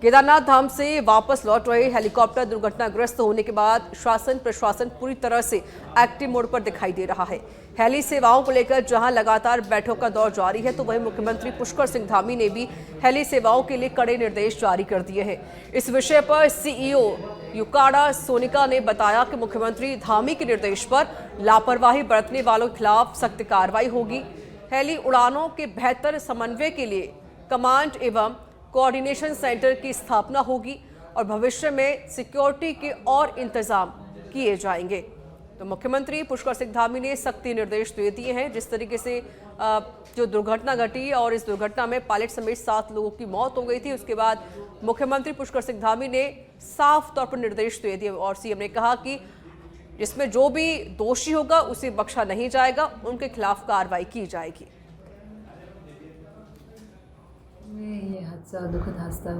केदारनाथ धाम से वापस लौट रहे हेलीकॉप्टर दुर्घटनाग्रस्त होने के बाद शासन प्रशासन पूरी तरह से एक्टिव मोड पर दिखाई दे रहा है। हेली सेवाओं को लेकर जहां लगातार बैठकों का दौर जारी है, तो वहीं मुख्यमंत्री पुष्कर सिंह धामी ने भी हेली सेवाओं के लिए कड़े निर्देश जारी कर दिए हैं। इस विषय पर सीईओ युकाड़ा सोनिका ने बताया कि मुख्यमंत्री धामी के निर्देश पर लापरवाही बरतने वालों के खिलाफ सख्त कार्रवाई होगी। हेली उड़ानों के बेहतर समन्वय के लिए कमांड एवं कोऑर्डिनेशन सेंटर की स्थापना होगी और भविष्य में सिक्योरिटी के और इंतजाम किए जाएंगे। तो मुख्यमंत्री पुष्कर सिंह धामी ने सख्ती निर्देश दे दिए हैं। जिस तरीके से जो दुर्घटना घटी और इस दुर्घटना में पायलट समेत 7 लोगों की मौत हो गई थी, उसके बाद मुख्यमंत्री पुष्कर सिंह धामी ने साफ तौर पर निर्देश दे दिए और सीएम ने कहा कि इसमें जो भी दोषी होगा उसे बख्शा नहीं जाएगा, उनके खिलाफ कार्रवाई की जाएगी। ये हादसा दुखद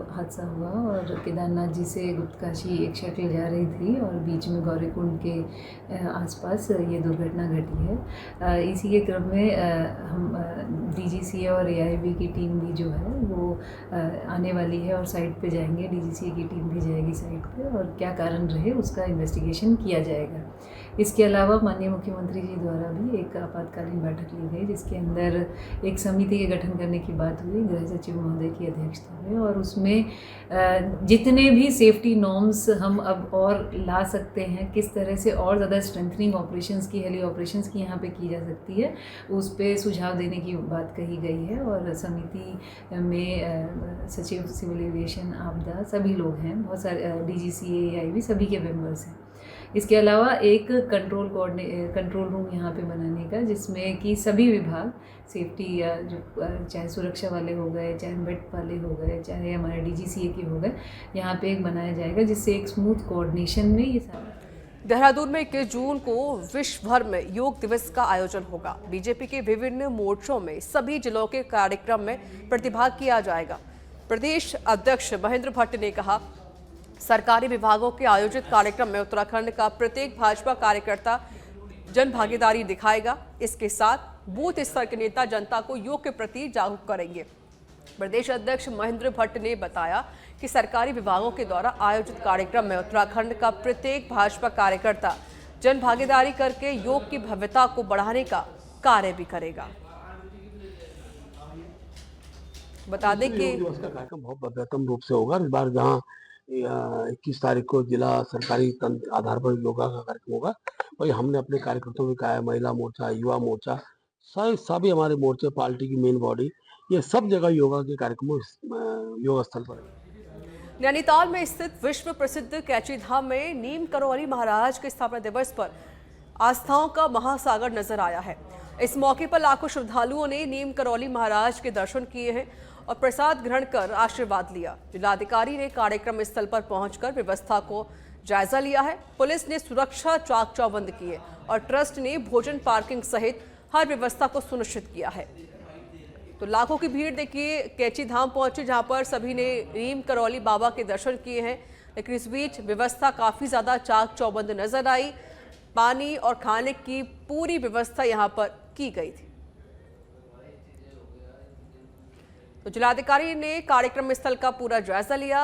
हादसा हुआ और केदारनाथ जी से गुप्तकाशी एक शटल जा रही थी और बीच में गौरीकुंड के आसपास ये दुर्घटना घटी है। इसी के क्रम में हम डीजीसीए और एआईबी की टीम भी जो है वो आने वाली है और साइट पे जाएंगे। डीजीसीए की टीम भी जाएगी साइट पे और क्या कारण रहे उसका इन्वेस्टिगेशन किया जाएगा। इसके अलावा माननीय मुख्यमंत्री जी द्वारा भी एक आपातकालीन बैठक ली गई, जिसके अंदर एक समिति के गठन करने की बात हुई गृह सचिव महोदय की अध्यक्षता में, और उसमें जितने भी सेफ्टी नॉर्म्स हम अब और ला सकते हैं, किस तरह से और ज़्यादा स्ट्रेंथनिंग ऑपरेशंस की, हेली ऑपरेशंस की यहाँ पे की जा सकती है, उस पर सुझाव देने की बात कही गई है। और समिति में सचिव सिविल एविएशन आपदा सभी लोग हैं, बहुत सारे डीजीसीए एआईबी सभी के मेंबर्स हैं। इसके अलावा एक कंट्रोल रूम यहाँ पे बनाने का, जिसमें कि सभी विभाग सेफ्टी या जो चाहे सुरक्षा वाले हो गए, चाहे मेट वाले हो गए, चाहे हमारे डीजीसीए के हो गए, यहाँ पे एक बनाया जाएगा जिससे एक स्मूथ कोऑर्डिनेशन में ये सारा। देहरादून में 21 जून को विश्व भर में योग दिवस का आयोजन होगा। बीजेपी के विभिन्न मोर्चों में सभी जिलों के कार्यक्रम में प्रतिभाग किया जाएगा। प्रदेश अध्यक्ष महेंद्र भट्ट ने कहा, सरकारी विभागों के आयोजित कार्यक्रम में उत्तराखंड का प्रत्येक भाजपा कार्यकर्ता जन भागीदारी दिखाएगा। इसके साथ बूथ स्तर के नेता जनता को योग के प्रति जागरूक करेंगे। प्रदेश अध्यक्ष महेंद्र भट्ट ने बताया कि सरकारी विभागों के द्वारा आयोजित कार्यक्रम में उत्तराखंड का प्रत्येक भाजपा कार्यकर्ता जन भागीदारी करके योग की भव्यता को बढ़ाने का कार्य भी करेगा। बता दें कि उसका कार्यक्रम बहुत भव्यतम रूप से होगा। इस बार जहाँ 21 तारीख को जिला सरकारी तंत्र आधार पर योगा का कार्यक्रम होगा, और हमने अपने कार्यकर्ताओं में कहा है, महिला मोर्चा, युवा मोर्चा, सभी हमारे मोर्चे, पार्टी की मेन बॉडी, ये सब जगह योगा के कार्यक्रमों योग स्थल पर। नैनीताल में स्थित विश्व प्रसिद्ध कैची धाम में नीम करौली महाराज के स्थापना दिवस पर आस्थाओं का महासागर नजर आया है। इस मौके पर लाखों श्रद्धालुओं ने नीम करौली महाराज के दर्शन किए हैं और प्रसाद ग्रहण कर आशीर्वाद लिया। जिलाधिकारी ने कार्यक्रम स्थल पर पहुंचकर व्यवस्था को जायजा लिया है। पुलिस ने सुरक्षा चाक चौबंद की है और ट्रस्ट ने भोजन, पार्किंग सहित हर व्यवस्था को सुनिश्चित किया है। तो लाखों की भीड़ देखिए कैची धाम पहुंची, जहां पर सभी ने नीम करौली बाबा के दर्शन किए हैं। लेकिन इस बीच व्यवस्था काफी ज्यादा चाक चौबंद नजर आई। पानी और खाने की पूरी व्यवस्था यहां पर की गई थी। तो जिलाधिकारी ने कार्यक्रम स्थल का पूरा जायजा लिया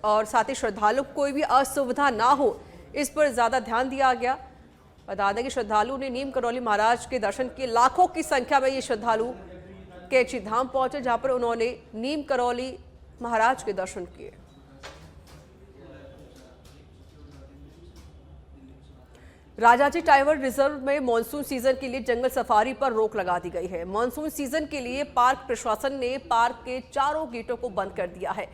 और साथ ही श्रद्धालु को कोई भी असुविधा ना हो, इस पर ज्यादा ध्यान दिया गया। बता दें कि श्रद्धालु ने नीम करौली महाराज के दर्शन किए। लाखों की संख्या में ये श्रद्धालु कैची धाम पहुंचे, जहां पर उन्होंने नीम करौली महाराज के दर्शन किए। राजाजी टाइगर रिजर्व में मॉनसून सीजन के लिए जंगल सफारी पर रोक लगा दी गई है। मॉनसून सीजन के लिए पार्क प्रशासन ने पार्क के चारों गेटों को बंद कर दिया है।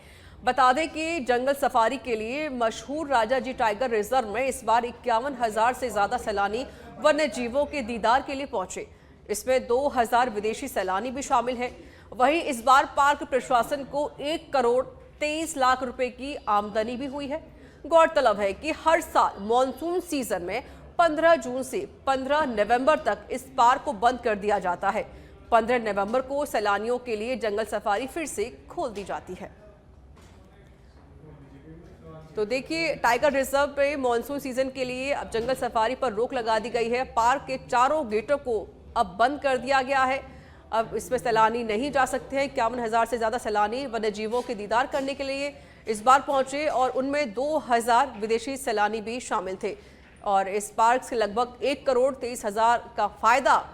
बता दें कि जंगल सफारी के लिए मशहूर राजाजी टाइगर रिजर्व में इस बार 51,000 से ज्यादा सैलानी वन्य जीवों के दीदार के लिए पहुंचे। इसमें 2,000 विदेशी सैलानी भी शामिल हैं। वहीं इस बार पार्क प्रशासन को 1 करोड़ 23 लाख रुपए की आमदनी भी हुई है। गौरतलब है कि हर साल मॉनसून सीजन में 15 जून से 15 नवंबर तक इस पार्क को बंद कर दिया जाता है। 15 नवंबर को सैलानियों के लिए जंगल सफारी फिर से खोल दी जाती है। तो देखिए, टाइगर रिजर्व में मॉनसून सीजन के लिए अब जंगल सफारी पर रोक लगा दी गई है। पार्क के चारों गेटों को अब बंद कर दिया गया है। अब इसमें सैलानी नहीं जा सकते हैं। 51,000 से ज़्यादा सैलानी वन्यजीवों के दीदार करने के लिए इस बार पहुंचे और उनमें 2,000 विदेशी सैलानी भी शामिल थे। और इस पार्क से लगभग 1,23,000 का फायदा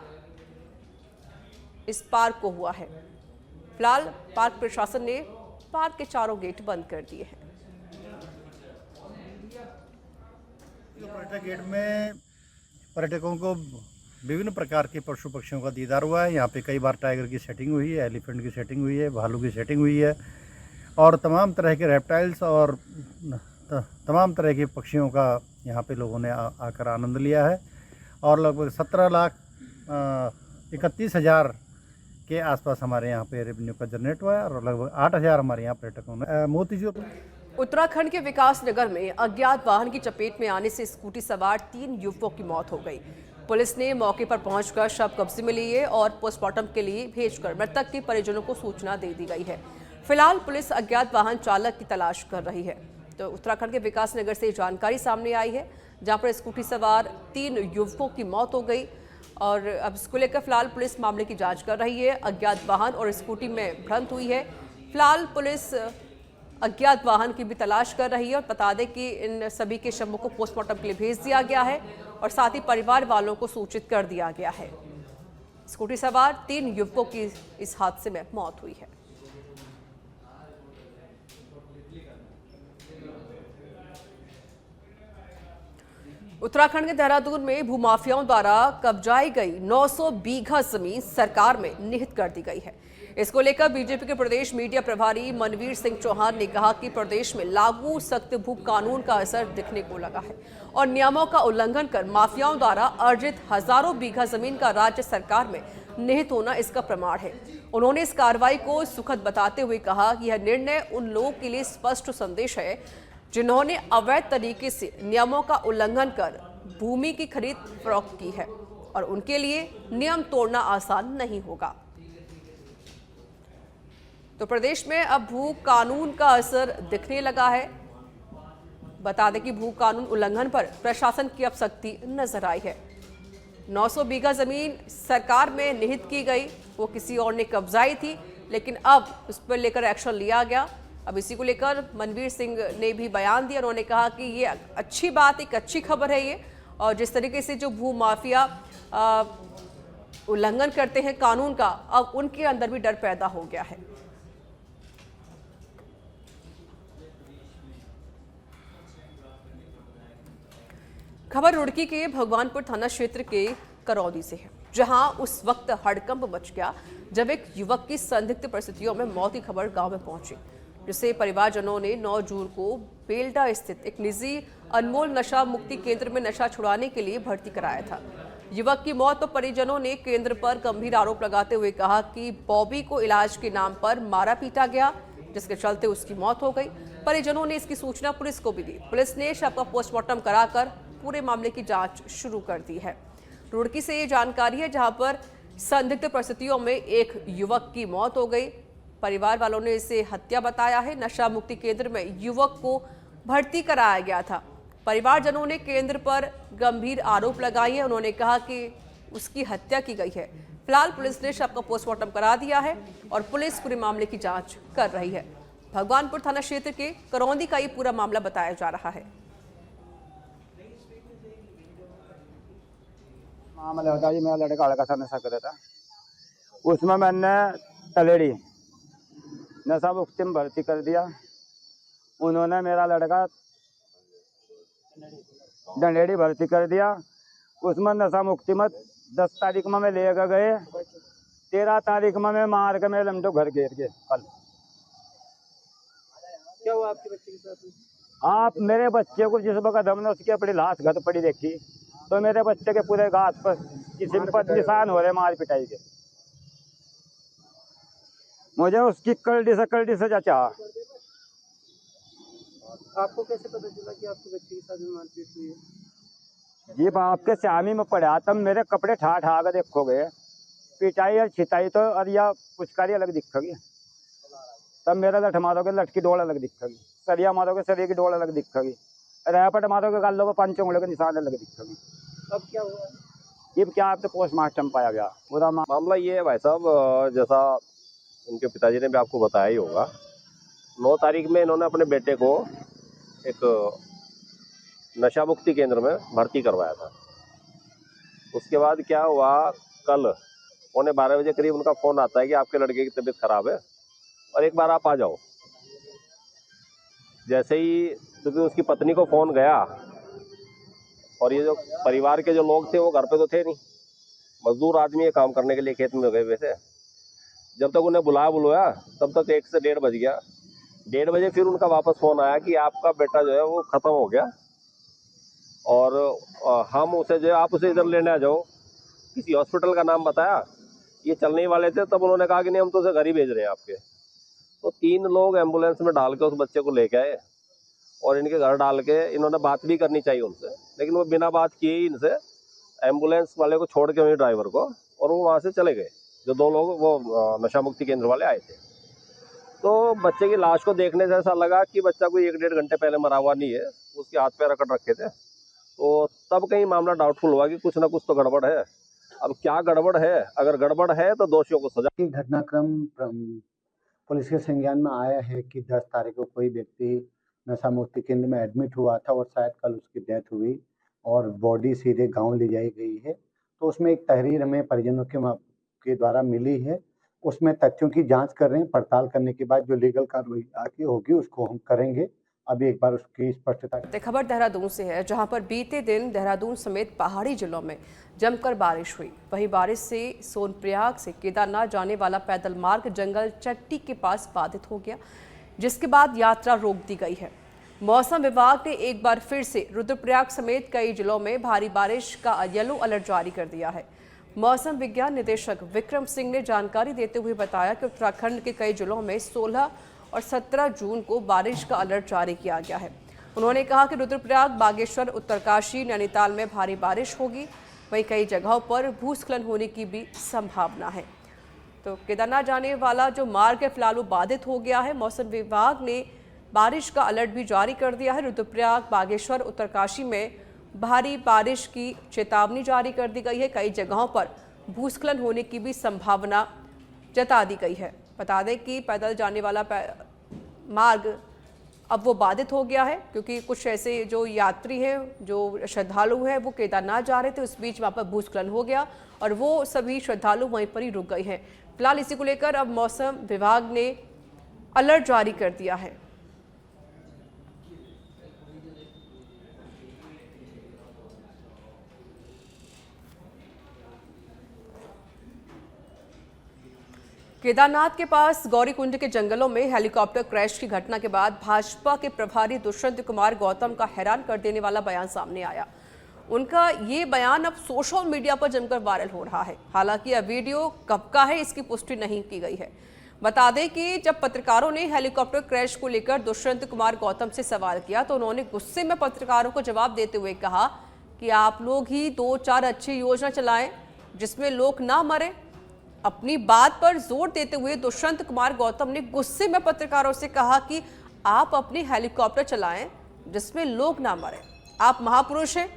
इस पार्क को हुआ है। फिलहाल पार्क प्रशासन ने पार्क के चारों गेट बंद कर दिए हैं। पर्यटक गेट में पर्यटकों को विभिन्न प्रकार के पशु पक्षियों का दीदार हुआ है। यहाँ पे कई बार टाइगर की सेटिंग हुई है, एलिफेंट की सेटिंग हुई है, भालू की सेटिंग हुई है और तमाम तरह के रेप्टाइल्स और तमाम तरह के पक्षियों का यहाँ पे लोगों ने आकर आनंद लिया है। और लगभग 17,31,000 के आसपास हमारे यहाँ पे रेवेन्यू का जनरेट हुआ है और लगभग 8,000 हमारे यहाँ पर्यटकों ने मोतीचूर। उत्तराखंड के विकास नगर में अज्ञात वाहन की चपेट में आने से स्कूटी सवार 3 युवकों की मौत हो गई। पुलिस ने मौके पर पहुंचकर शव कब्जे में लिए और पोस्टमार्टम के लिए भेजकर मृतक के परिजनों को सूचना दे दी गई है। फिलहाल पुलिस अज्ञात वाहन चालक की तलाश कर रही है। तो उत्तराखंड के विकास नगर से जानकारी सामने आई है, जहां पर स्कूटी सवार 3 युवकों की मौत हो गई और अब इसको लेकर फिलहाल पुलिस मामले की जांच कर रही है। अज्ञात वाहन और स्कूटी में भ्रंत हुई है। फिलहाल पुलिस अज्ञात वाहन की भी तलाश कर रही है और बता दें कि इन सभी के शवों को पोस्टमार्टम के लिए भेज दिया गया है और साथ ही परिवार वालों को सूचित कर दिया गया है। स्कूटी सवार 3 युवकों की इस हादसे में मौत हुई है। उत्तराखंड के देहरादून में भूमाफियाओं द्वारा कब्जाई गई 900 बीघा जमीन सरकार में निहित कर दी गई है। इसको लेकर बीजेपी के प्रदेश मीडिया प्रभारी मनवीर सिंह चौहान ने कहा कि प्रदेश में लागू सख्त भू कानून का असर दिखने को लगा है और नियमों का उल्लंघन कर माफियाओं द्वारा अर्जित हजारों बीघा जमीन का राज्य सरकार में निहित होना इसका प्रमाण है। उन्होंने इस कार्रवाई को सुखद बताते हुए कहा कि यह निर्णय उन लोगों के लिए स्पष्ट संदेश है जिन्होंने अवैध तरीके से नियमों का उल्लंघन कर भूमि की खरीद फरोख्त की है और उनके लिए नियम तोड़ना आसान नहीं होगा। तो प्रदेश में अब भू कानून का असर दिखने लगा है। बता दें कि भू कानून उल्लंघन पर प्रशासन की अब सख्ती नजर आई है। 900 बीघा जमीन सरकार में निहित की गई, वो किसी और ने कब्जाई थी, लेकिन अब उस पर लेकर एक्शन लिया गया। अब इसी को लेकर मनवीर सिंह ने भी बयान दिया। उन्होंने कहा कि ये अच्छी बात, एक अच्छी खबर है ये, और जिस तरीके से जो भू माफिया उल्लंघन करते हैं कानून का, अब उनके अंदर भी डर पैदा हो गया है। खबर रुड़की के भगवानपुर थाना क्षेत्र के करौदी से है, जहां उस वक्त हड़कंप मच गया जब एक युवक की संदिग्ध परिस्थितियों में मौत की खबर गांव में पहुंची, जिसे परिवारजनों ने 9 जून को बेलडा स्थित एक निजी अनमोल नशा मुक्ति केंद्र में नशा छुड़ाने के लिए भर्ती कराया था। युवक की मौत पर परिजनों ने केंद्र पर गंभीर आरोप लगाते हुए कहा कि बॉबी को इलाज के नाम पर मारा पीटा गया, जिसके चलते उसकी मौत हो गई। परिजनों ने इसकी सूचना पुलिस को भी दी। पुलिस ने शव का पोस्टमार्टम कराकर पूरे मामले की जांच शुरू कर दी है। रुड़की से ये जानकारी है, जहां पर संदिग्ध परिस्थितियों में एक युवक की मौत हो गई। परिवार वालों ने इसे हत्या बताया है। नशा मुक्ति केंद्र में युवक को भर्ती कराया गया था। परिवारजनों ने केंद्र पर गंभीर आरोप लगाए हैं। उन्होंने कहा कि उसकी हत्या की गई है। फिलहाल पुलिस ने शव का पोस्टमार्टम करा दिया है और पुलिस पूरे मामले की जांच कर रही है। भगवानपुर थाना क्षेत्र के करौंदी का ये पूरा मामला बताया जा रहा है। मामला होता है, मेरा लड़का हल्का सा नशा कर रहा था, उसमें मैंने तलेड़ी नशा मुक्ति में भर्ती कर दिया। उन्होंने मेरा लड़का डंडेड़ी भर्ती कर दिया। उसमें नशा मुक्ति में 10 तारीख में मैं ले गए, 13 तारीख में मैं मार के मेरे लमटो घर घेर के। कल क्या हुआ आपके बच्चे के साथ? आप मेरे बच्चे को जिस वक्त हमने उसकी अपनी लाश घर पड़ी देखी, तो मेरे बच्चे के पूरे घात पर किसी पर निशान हो रहे मार पिटाई के। मुझे उसकी कल्टी से चाचा। आपको कैसे पता चला कि आपके बच्चे के साथ मारपीट हुई है? जी बाप के श्यामी में पड़ा, तब मेरे कपड़े ठा ठा कर देखोगे, पिटाई और छिटाई तो और या पुचकारी अलग दिखेगी। तब मेरा लठ मारोगे लठ की डोल अलग दिखेगी, सरिया मारोगे सरिया की डोल अलग दिखेगी, रैपट मारोगे गालों को 5 उंगलियों के निशान अलग दिखेगी। अब क्या हुआ? ये क्या आपने पोस्टमार्टम पाया गया पूरा मामला ये है भाई साहब, जैसा उनके पिताजी ने भी आपको बताया ही होगा, 9 तारीख में इन्होंने अपने बेटे को एक नशा मुक्ति केंद्र में भर्ती करवाया था। उसके बाद क्या हुआ, कल 11:15 करीब उनका फ़ोन आता है कि आपके लड़के की तबीयत खराब है और एक बार आप आ जाओ। जैसे ही क्योंकि उसकी पत्नी को फ़ोन गया और ये जो परिवार के जो लोग थे वो घर पे तो थे नहीं, मजदूर आदमी है, काम करने के लिए खेत में गए हुए थे। जब तक उन्हें बुलाया तब तक 1 से 1:30 बज गया। 1:30 बजे फिर उनका वापस फ़ोन आया कि आपका बेटा जो है वो ख़त्म हो गया और हम उसे जो है आप उसे इधर लेने आ जाओ। किसी हॉस्पिटल का नाम बताया, ये चलने ही वाले थे, तब उन्होंने कहा कि नहीं हम तो उसे घर ही भेज रहे हैं आपके। तो 3 लोग एम्बुलेंस में डाल के उस बच्चे को लेके आए और इनके घर डाल के इन्होंने बात भी करनी चाहिए उनसे, लेकिन वो बिना बात किए ही इनसे एम्बुलेंस वाले को छोड़ के वहीं ड्राइवर को, और वो वहाँ से चले गए। जो 2 लोग वो नशा मुक्ति केंद्र वाले आए थे। तो बच्चे की लाश को देखने से ऐसा लगा कि बच्चा कोई 1-1.5 घंटे पहले मरा हुआ नहीं है, उसके हाथ पैर अकड़ रखे थे। तो तब कहीं मामला डाउटफुल हुआ कि कुछ ना कुछ तो गड़बड़ है। अब क्या गड़बड़ है, अगर गड़बड़ है तो दोषियों को सजा। कि घटनाक्रम पुलिस के संज्ञान में आया है कि 10 तारीख को कोई व्यक्ति नशा मुक्ति केंद्र में एडमिट हुआ था और शायद कल उसकी डेथ हुई और बॉडी सीधे गांव ले जाई गई है। तो उसमें एक तहरीर हमें परिजनों के द्वारा मिली है, उसमें तथ्यों की जांच कर रहे हैं। पड़ताल करने के बाद जो लीगल कार्रवाई आगे होगी उसको हम करेंगे। अभी एक बार उसकी स्पष्टता। खबर देहरादून से है, जहां पर बीते दिन देहरादून समेत पहाड़ी जिलों में जमकर बारिश हुई। वहीं बारिश से सोनप्रयाग से केदारनाथ जाने वाला पैदल मार्ग जंगल चट्टी के पास बाधित हो गया, जिसके बाद यात्रा रोक दी गई है। मौसम विभाग ने एक बार फिर से रुद्रप्रयाग समेत कई जिलों में भारी बारिश का येलो अलर्ट जारी कर दिया है। मौसम विज्ञान निदेशक विक्रम सिंह ने जानकारी देते हुए बताया कि उत्तराखंड के कई जिलों में 16 और 17 जून को बारिश का अलर्ट जारी किया गया है। उन्होंने कहा कि रुद्रप्रयाग, बागेश्वर, उत्तरकाशी, नैनीताल में भारी बारिश होगी। वहीं कई जगहों पर भूस्खलन होने की भी संभावना है। तो केदारनाथ जाने वाला जो मार्ग है फिलहाल वो बाधित हो गया है। मौसम विभाग ने बारिश का अलर्ट भी जारी कर दिया है। रुद्रप्रयाग, बागेश्वर, उत्तरकाशी में भारी बारिश की चेतावनी जारी कर दी गई है। कई जगहों पर भूस्खलन होने की भी संभावना जता दी गई है। बता दें कि पैदल जाने वाला मार्ग अब वो बाधित हो गया है, क्योंकि कुछ ऐसे जो यात्री हैं, जो श्रद्धालु हैं, वो केदारनाथ जा रहे थे, उस बीच वहाँ पर भूस्खलन हो गया और वो सभी श्रद्धालु वहीं पर ही रुक गए हैं। फिलहाल इसी को लेकर अब मौसम विभाग ने अलर्ट जारी कर दिया है। केदारनाथ के पास गौरीकुंड के जंगलों में हेलीकॉप्टर क्रैश की घटना के बाद भाजपा के प्रभारी दुष्यंत कुमार गौतम का हैरान कर देने वाला बयान सामने आया। उनका ये बयान अब सोशल मीडिया पर जमकर वायरल हो रहा है। हालांकि यह वीडियो कब का है इसकी पुष्टि नहीं की गई है। बता दें कि जब पत्रकारों ने हेलीकॉप्टर क्रैश को लेकर दुष्यंत कुमार गौतम से सवाल किया तो उन्होंने गुस्से में पत्रकारों को जवाब देते हुए कहा कि आप लोग ही 2-4 अच्छी योजना चलाएं जिसमें लोग ना मरे। अपनी बात पर जोर देते हुए दुष्यंत कुमार गौतम ने गुस्से में पत्रकारों से कहा कि आप अपनी हेलीकॉप्टर चलाएं जिसमें लोग ना मरे, आप महापुरुष हैं।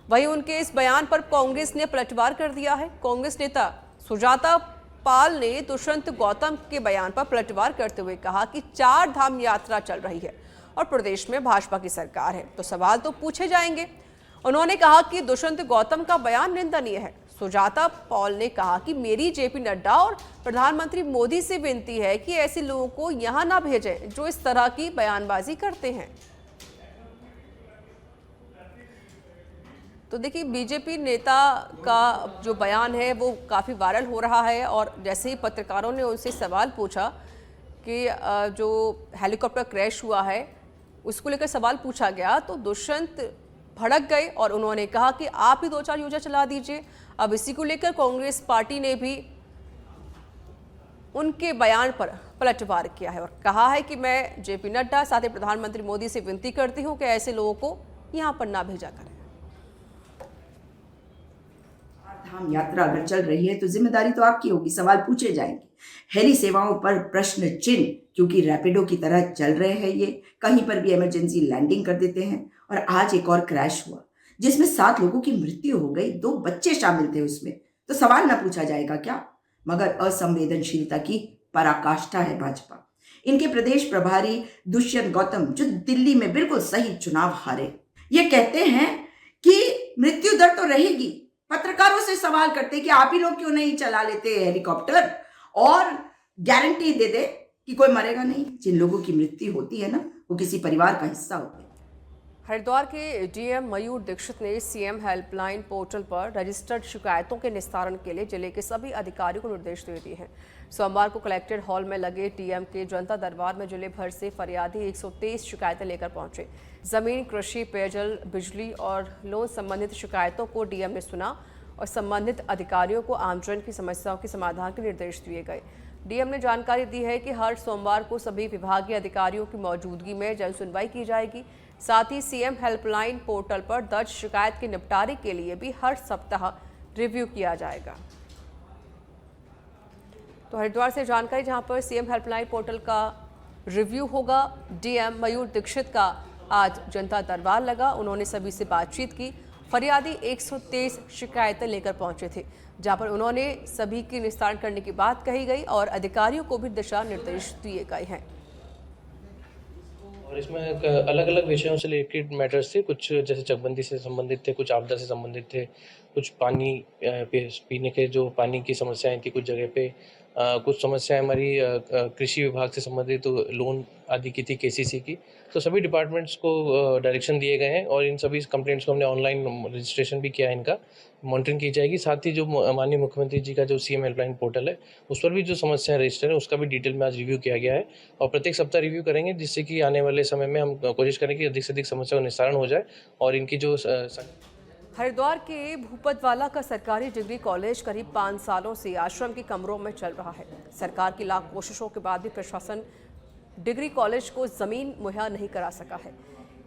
वहीं उनके इस बयान पर कांग्रेस ने पलटवार कर दिया है। कांग्रेस नेता सुजाता पाल ने दुष्यंत गौतम के बयान पर पलटवार करते हुए कहा कि 4 धाम यात्रा चल रही है और प्रदेश में भाजपा की सरकार है, तो सवाल तो पूछे जाएंगे। उन्होंने कहा कि दुष्यंत गौतम का बयान निंदनीय है। सुजाता पॉल ने कहा कि मेरी जेपी नड्डा और प्रधानमंत्री मोदी से विनती है कि ऐसे लोगों को यहां ना भेजें जो इस तरह की बयानबाजी करते हैं। तो देखिए, बीजेपी नेता का जो बयान है वो काफ़ी वायरल हो रहा है और जैसे ही पत्रकारों ने उनसे सवाल पूछा कि जो हेलीकॉप्टर क्रैश हुआ है उसको लेकर सवाल पूछा गया तो दुष्यंत भड़क गए और उन्होंने कहा कि आप ही 2-4 योजना चला दीजिए। अब इसी को लेकर कांग्रेस पार्टी ने भी उनके बयान पर पलटवार किया है और कहा है कि मैं जेपी नड्डा साथ ही प्रधानमंत्री मोदी से विनती करती हूं कि ऐसे लोगों को यहां पर ना भेजा करें। धाम यात्रा अगर चल रही है तो जिम्मेदारी तो आपकी होगी, सवाल पूछे जाएंगे। हेली सेवाओं पर प्रश्न चिन्ह, क्योंकि रैपिडो की तरह चल रहे हैं ये, कहीं पर भी इमरजेंसी लैंडिंग कर देते हैं और आज एक और क्रैश हुआ। जिसमें 7 लोगों की मृत्यु हो गई, 2 बच्चे शामिल थे उसमें, तो सवाल न पूछा जाएगा क्या? मगर असंवेदनशीलता की पराकाष्ठा है भाजपा। इनके प्रदेश प्रभारी दुष्यंत गौतम, जो दिल्ली में बिल्कुल सही चुनाव हारे, ये कहते हैं कि मृत्यु दर तो रहेगी। पत्रकारों से सवाल करते कि आप ही लोग क्यों नहीं चला लेते हेलीकॉप्टर और गारंटी दे दे कि कोई मरेगा नहीं। जिन लोगों की मृत्यु होती है ना, वो किसी परिवार का हिस्सा होते हैं। हरिद्वार के डीएम मयूर दीक्षित ने सीएम हेल्पलाइन पोर्टल पर रजिस्टर्ड शिकायतों के निस्तारण के लिए जिले के सभी अधिकारियों को निर्देश दे दिए हैं। सोमवार को कलेक्ट्रेट हॉल में लगे डीएम के जनता दरबार में जिले भर से फरियादी 123 शिकायतें लेकर पहुंचे। जमीन, कृषि, पेयजल, बिजली और लोन संबंधित शिकायतों को डीएम ने सुना और संबंधित अधिकारियों को आमजन की समस्याओं के समाधान के निर्देश दिए गए। डीएम ने जानकारी दी है कि हर सोमवार को सभी विभागीय अधिकारियों की मौजूदगी में जन सुनवाई की जाएगी। साथ ही सीएम हेल्पलाइन पोर्टल पर दर्ज शिकायत के निपटारे के लिए भी हर सप्ताह रिव्यू किया जाएगा। तो हरिद्वार से जानकारी, जहां पर सीएम हेल्पलाइन पोर्टल का रिव्यू होगा। डीएम मयूर दीक्षित का आज जनता दरबार लगा, उन्होंने सभी से बातचीत की। फरियादी 123 शिकायतें लेकर पहुंचे थे, जहां पर उन्होंने सभी की निस्तारण करने की बात कही गई और अधिकारियों को भी दिशा निर्देश दिए गए हैं। और इसमें अलग अलग विषयों से रिलेटेड मैटर्स थे, कुछ जैसे चकबंदी से संबंधित थे, कुछ आपदा से संबंधित थे, कुछ पानी पीने के जो पानी की समस्याएं थी कुछ जगह पे, कुछ समस्याएं हमारी कृषि विभाग से संबंधित, तो लोन आदि की थी केसीसी की। तो सभी डिपार्टमेंट्स को डायरेक्शन दिए गए हैं और इन सभी कंप्लेंट्स को हमने ऑनलाइन रजिस्ट्रेशन भी किया है, इनका मॉनिटरिंग की जाएगी। साथ ही जो माननीय मुख्यमंत्री जी का जो सीएम हेल्पलाइन पोर्टल है, उस पर भी जो समस्याएं रजिस्टर है उसका भी डिटेल में आज रिव्यू किया गया है और प्रत्येक सप्ताह रिव्यू करेंगे, जिससे कि आने वाले समय में हम कोशिश करें कि अधिक से अधिक समस्या का निस्तारण हो जाए और इनकी जो हरिद्वार के भूपतवाला का सरकारी डिग्री कॉलेज करीब 5 सालों से आश्रम के कमरों में चल रहा है। सरकार की लाख कोशिशों के बाद भी प्रशासन डिग्री कॉलेज को जमीन मुहैया नहीं करा सका है।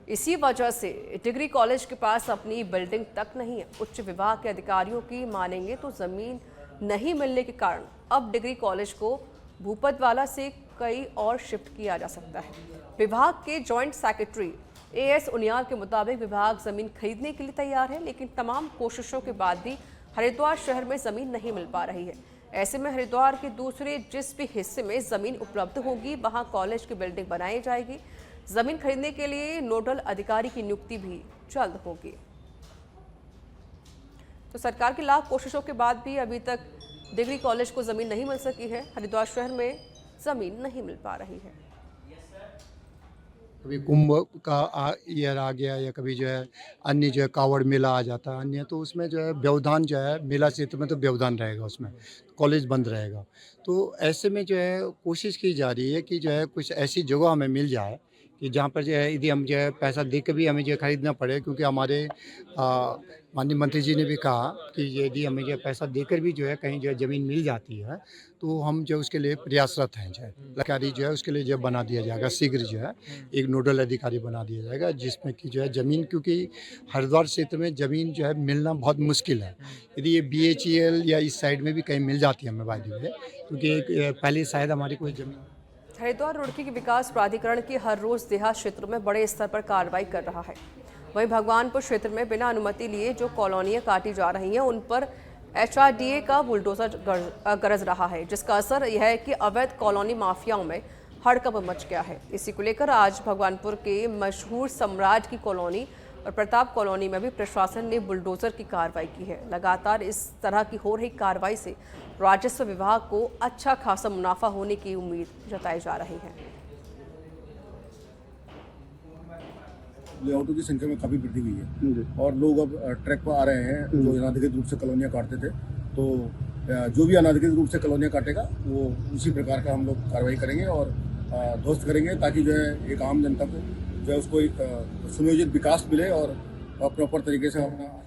इसी वजह से डिग्री कॉलेज के पास अपनी बिल्डिंग तक नहीं है। उच्च विभाग के अधिकारियों की मानेंगे तो जमीन नहीं मिलने के कारण अब डिग्री कॉलेज को भूपतवाला से कहीं और शिफ्ट किया जा सकता है। विभाग के जॉइंट सेक्रेटरी एएस उनियाल के मुताबिक विभाग जमीन खरीदने के लिए तैयार है, लेकिन तमाम कोशिशों के बाद भी हरिद्वार शहर में जमीन नहीं मिल पा रही है। ऐसे में हरिद्वार के दूसरे जिस भी हिस्से में जमीन उपलब्ध होगी, वहां कॉलेज की बिल्डिंग बनाई जाएगी। जमीन खरीदने के लिए नोडल अधिकारी की नियुक्ति भी जल्द होगी। तो सरकार की लाख कोशिशों के बाद भी अभी तक डिग्री कॉलेज को जमीन नहीं मिल सकी है। हरिद्वार शहर में जमीन नहीं मिल पा रही है। कभी कुंभ का ईयर आ गया या कभी जो है अन्य जो है कावड़ मेला आ जाता है अन्य, तो उसमें जो है व्यवधान जो है मेला क्षेत्र में तो व्यवधान रहेगा, उसमें कॉलेज बंद रहेगा। तो ऐसे में जो है कोशिश की जा रही है कि जो है कुछ ऐसी जगह हमें मिल जाए कि जहाँ पर जो है यदि हम जो है पैसा दे के भी हमें जो खरीदना पड़े, क्योंकि हमारे माननीय मंत्री जी ने भी कहा कि यदि हमें जो पैसा देकर भी जो है कहीं जो है ज़मीन मिल जाती है तो हम जो उसके लिए प्रयासरत हैं। जो है अधिकारी जो है उसके लिए जो बना दिया जाएगा, शीघ्र जो है एक नोडल अधिकारी बना दिया जाएगा, जिसमें कि जो है ज़मीन, क्योंकि हरिद्वार क्षेत्र में ज़मीन जो है मिलना बहुत मुश्किल है। यदि ये BHEL या इस साइड में भी कहीं मिल जाती है हमें बाय द वे, क्योंकि पहले शायद हमारी कोई ज़मीन। हरिद्वार रुड़की के विकास प्राधिकरण की हर रोज देहात क्षेत्र में बड़े स्तर पर कार्रवाई कर रहा है। वहीं भगवानपुर क्षेत्र में बिना अनुमति लिए जो कॉलोनियां काटी जा रही हैं, उन पर HRDA का बुलडोजर गरज रहा है, जिसका असर यह है कि अवैध कॉलोनी माफियाओं में हड़कंप मच गया है। इसी को लेकर आज भगवानपुर के मशहूर सम्राट की कॉलोनी और प्रताप कॉलोनी में भी प्रशासन ने बुलडोजर की कार्रवाई की है। लगातार इस तरह की हो रही कार्रवाई से राजस्व विभाग को अच्छा खासा मुनाफा होने की उम्मीद जताई जा रही है। लेआउटों की संख्या में काफ़ी वृद्धि हुई है और लोग अब ट्रैक पर आ रहे हैं जो अनाधिकृत रूप से कॉलोनियाँ काटते थे। तो जो भी अनाधिकृत रूप से कॉलोनियाँ काटेगा वो उसी प्रकार का हम लोग कार्रवाई करेंगे और ध्वस्त करेंगे, ताकि जो है एक आम जनता को जो है उसको एक सुनियोजित विकास मिले और प्रॉपर तरीके से अपना